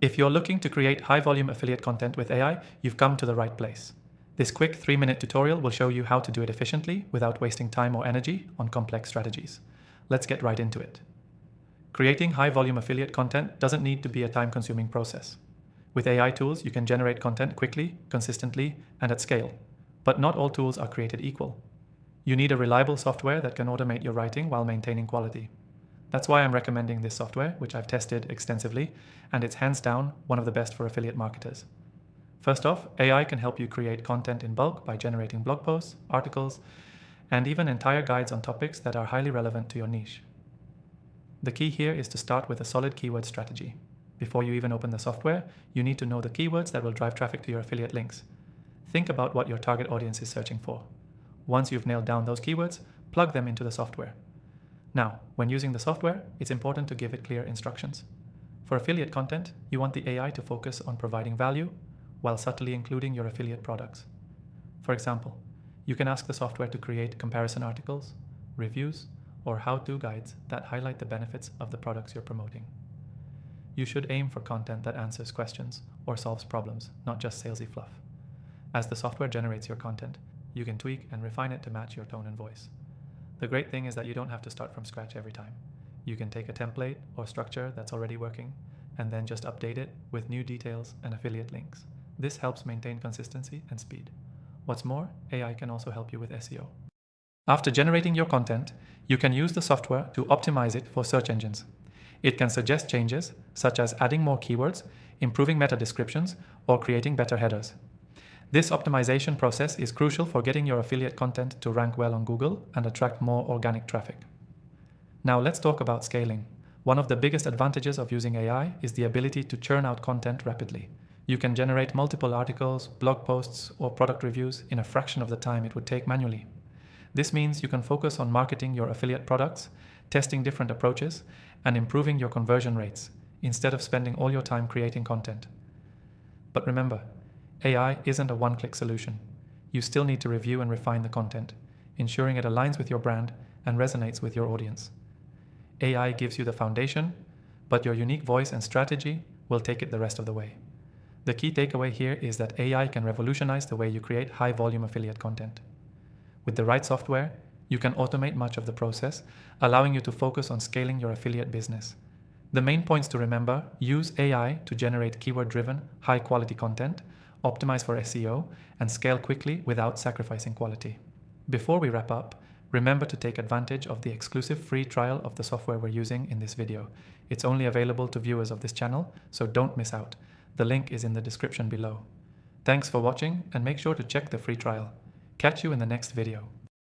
If you're looking to create high-volume affiliate content with AI, you've come to the right place. This quick 3-minute tutorial will show you how to do it efficiently without wasting time or energy on complex strategies. Let's get right into it. Creating high-volume affiliate content doesn't need to be a time-consuming process. With AI tools, you can generate content quickly, consistently, and at scale. But not all tools are created equal. You need a reliable software that can automate your writing while maintaining quality. That's why I'm recommending this software, which I've tested extensively, and it's hands down one of the best for affiliate marketers. First off, AI can help you create content in bulk by generating blog posts, articles, and even entire guides on topics that are highly relevant to your niche. The key here is to start with a solid keyword strategy. Before you even open the software, you need to know the keywords that will drive traffic to your affiliate links. Think about what your target audience is searching for. Once you've nailed down those keywords, plug them into the software. Now, when using the software, it's important to give it clear instructions. For affiliate content, you want the AI to focus on providing value while subtly including your affiliate products. For example, you can ask the software to create comparison articles, reviews, or how-to guides that highlight the benefits of the products you're promoting. You should aim for content that answers questions or solves problems, not just salesy fluff. As the software generates your content, you can tweak and refine it to match your tone and voice. The great thing is that you don't have to start from scratch every time. You can take a template or structure that's already working and then just update it with new details and affiliate links. This helps maintain consistency and speed. What's more, AI can also help you with SEO. After generating your content, you can use the software to optimize it for search engines. It can suggest changes, such as adding more keywords, improving meta descriptions, or creating better headers. This optimization process is crucial for getting your affiliate content to rank well on Google and attract more organic traffic. Now let's talk about scaling. One of the biggest advantages of using AI is the ability to churn out content rapidly. You can generate multiple articles, blog posts, or product reviews in a fraction of the time it would take manually. This means you can focus on marketing your affiliate products, testing different approaches, and improving your conversion rates, instead of spending all your time creating content. But remember, AI isn't a one-click solution. You still need to review and refine the content, ensuring it aligns with your brand and resonates with your audience. AI gives you the foundation, but your unique voice and strategy will take it the rest of the way. The key takeaway here is that AI can revolutionize the way you create high-volume affiliate content. With the right software, you can automate much of the process, allowing you to focus on scaling your affiliate business. The main points to remember: use AI to generate keyword-driven, high-quality content, optimize for SEO, and scale quickly without sacrificing quality. Before we wrap up, remember to take advantage of the exclusive free trial of the software we're using in this video. It's only available to viewers of this channel, so don't miss out. The link is in the description below. Thanks for watching, and make sure to check the free trial. Catch you in the next video.